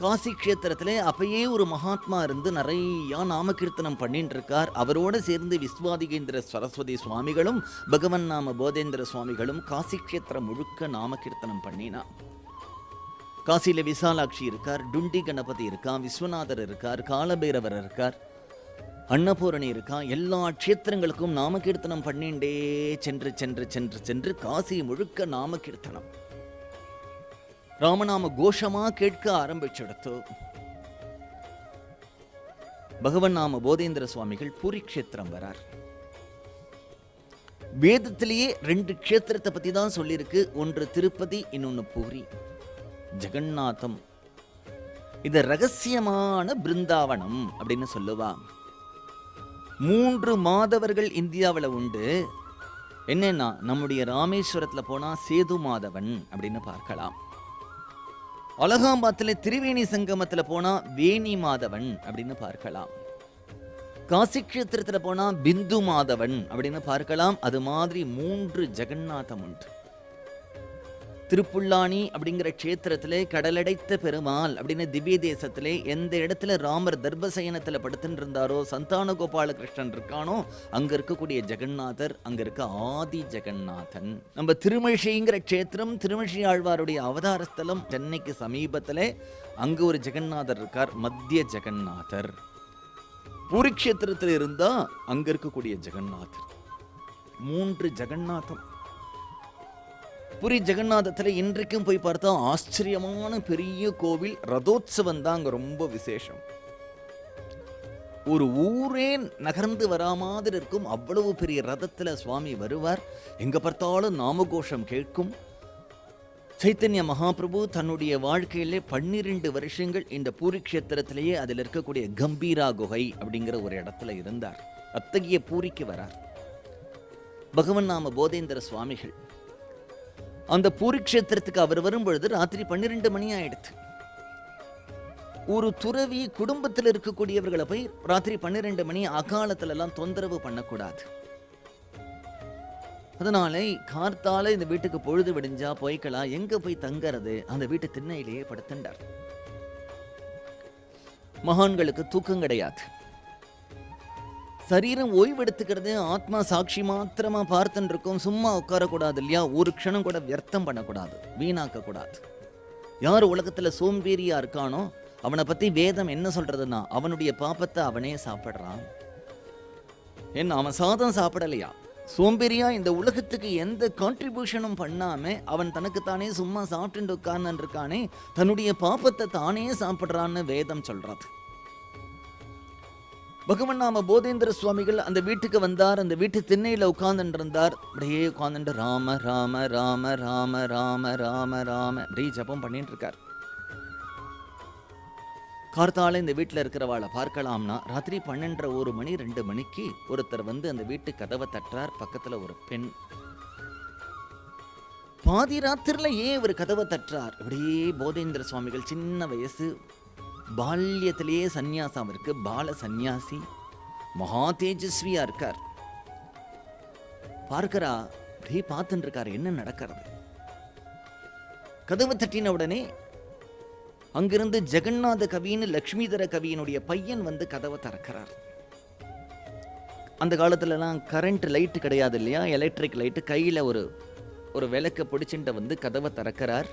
காசி க்ஷேத்திரத்திலே அப்பயே ஒரு மகாத்மா இருந்து நிறையா நாமகீர்த்தனம் பண்ணிட்டு இருக்கார். அவரோடு சேர்ந்து விஸ்வாதிகேந்திர சரஸ்வதி சுவாமிகளும் பகவன் நாம போதேந்திர சுவாமிகளும் காசி க்ஷேத்திரம் முழுக்க நாமகீர்த்தனம் பண்ணினா. காசியில விசாலாட்சி இருக்கார், டுண்டி கணபதி இருக்கார், விஸ்வநாதர் இருக்கார், காலபைரவர் இருக்கார், அன்னபூரணி இருக்கா. எல்லா க்ஷேத்திரங்களுக்கும் நாமகீர்த்தனம் பண்ணிண்டே சென்று சென்று சென்று சென்று காசி முழுக்க நாமகீர்த்தனம் ராமநாம கோஷமா கேட்க ஆரம்பிச்செடுத்து பகவன் நாம போதேந்திர சுவாமிகள் பூரி க்ஷேத்திரம் வரார். வேதத்திலேயே 2 க்ஷேத்திரத்தை பத்தி தான் சொல்லியிருக்கு. ஒன்று திருப்பதி, இன்னொன்னு பூரி ஜெகநாதம். இது ரகசியமான பிருந்தாவனம் அப்படின்னு சொல்லுவா. 3 மாதவர்கள் இந்தியாவில் உண்டு. என்னன்னா நம்முடைய ராமேஸ்வரத்தில் போனா சேது மாதவன் அப்படின்னு பார்க்கலாம். அலகாபாத்தில் திரிவேணி சங்கமத்தில் போனா வேணி மாதவன் அப்படின்னு பார்க்கலாம். காசி க்ஷேத்திரத்தில் போனா பிந்து மாதவன் அப்படின்னு பார்க்கலாம். அது மாதிரி 3 ஜெகநாதம் உண்டு. திருப்புல்லானி அப்படிங்கிற க்ஷேத்திரத்திலே கடலடைத்த பெருமாள் அப்படின்னு திவ்ய தேசத்திலே எந்த இடத்துல ராமர் தர்பசயனத்தில் படுத்துட்டு இருந்தாரோ, சந்தான கோபாலகிருஷ்ணன் இருக்கானோ, அங்க இருக்கக்கூடிய ஜெகநாதர், அங்க இருக்க ஆதி ஜெகநாதன். நம்ம திருமழிசைங்கிற க்ஷேத்திரம் திருமழிசை ஆழ்வாருடைய அவதார ஸ்தலம். சென்னைக்கு சமீபத்திலே அங்க ஒரு ஜெகநாதர் இருக்கார், மத்திய ஜெகநாதர். பூரி க்ஷேத்திரத்தில் இருந்தா அங்க இருக்கக்கூடிய ஜெகநாதர். 3 ஜெகநாதம். புரி ஜெகநாதத்தில் இன்றைக்கும் போய் பார்த்தா ஆச்சரியமான பெரிய கோவில். ரதோத்சவம் தான் அங்கே ரொம்ப விசேஷம். ஒரு ஊரே நகர்ந்து வரா மாதிரி இருக்கும். அவ்வளவு பெரிய ரதத்தில் சுவாமி வருவார். எங்க பார்த்தாலும் நாமகோஷம் கேட்கும். சைத்தன்ய மகாபிரபு தன்னுடைய வாழ்க்கையிலே 12 வருஷங்கள் இந்த பூரி க்ஷேத்திரத்திலேயே அதில் இருக்கக்கூடிய கம்பீரா குகை அப்படிங்கிற ஒரு இடத்துல இருந்தார். அத்தகைய பூரிக்கு வரார் பகவன் நாம போதேந்திர சுவாமிகள். அந்த பூரி க்ஷேத்திரத்துக்கு அவர் வரும்பொழுது ராத்திரி 12 மணி ஆயிடுச்சு. ஒரு துறவி குடும்பத்தில் இருக்கக்கூடியவர்களை போய் ராத்திரி 12 மணி அகாலத்துல எல்லாம் தொந்தரவு பண்ணக்கூடாது. அதனால கார்த்தால இந்த வீட்டுக்கு பொழுது விடிஞ்சா போய்க்கலாம். எங்க போய் தங்கறது? அந்த வீட்டு திண்ணையிலேயே படுத்துண்டார். மகான்களுக்கு தூக்கம் கிடையாது. சரீரம் ஓய்வு எடுத்துக்கிறது. ஆத்மா சாட்சி மாத்திரமா பார்த்துன்னு இருக்கும். சும்மா உட்காரக்கூடாது இல்லையா? ஒரு க்ஷணம் கூட வியர்த்தம் பண்ணக்கூடாது, வீணாக்க கூடாது. யார் உலகத்துல சோம்பேறியா இருக்கானோ அவனை பத்தி வேதம் என்ன சொல்றதுன்னா, அவனுடைய பாப்பத்தை அவனே சாப்பிடுறான். என்ன, அவன் சாதம் சாப்பிடலையா? சோம்பேறியா இந்த உலகத்துக்கு எந்த கான்ட்ரிபியூஷனும் பண்ணாம அவன் தனக்குத்தானே சும்மா சாப்பிட்டு உட்கார்ந்து இருக்கானே, தன்னுடைய பாப்பத்தை தானே சாப்பிடுறான்னு வேதம் சொல்றது. பகவன் நாம போதேந்திர சுவாமிகள் அந்த வீட்டுக்கு வந்தார். அந்த வீட்டு திண்ணையில உட்கார்ந்துட்டு இருந்தார். அப்படியே உட்கார்ந்துட்டு ராம ராம ராம ராம ராம ராம ராம அப்படியே ஜபம் பண்ணிட்டு இருக்கார். கார்த்தால இந்த வீட்டில் இருக்கிறவாளை பார்க்கலாம்னா ராத்திரி 12:30 1 மணி 2 மணிக்கு ஒருத்தர் வந்து அந்த வீட்டு கதவை தட்டுறார். பக்கத்துல ஒரு பெண். பாதி ராத்திரில ஏன் இவர் கதவை தட்டுறார்? அப்படியே போதேந்திர சுவாமிகள் சின்ன வயசு, பால்யத்திலேயே சந்நியாசம் இருக்கு. பால சந்நியாசி, மகா தேஜஸ்வியா இருக்கார். பார்க்கிறா, அப்படியே பார்த்துட்டு இருக்காரு என்ன நடக்கிறது. கதவு தட்டின உடனே அங்கிருந்து ஜெகநாத கவின்னு லக்ஷ்மிதர கவியினுடைய பையன் வந்து கதவை திறக்கிறார். அந்த காலத்துல எல்லாம் கரண்ட் லைட் கிடையாது இல்லையா, எலக்ட்ரிக் லைட். கையில ஒரு விளக்க பிடிச்சிட்டு வந்து கதவை திறக்கிறார்.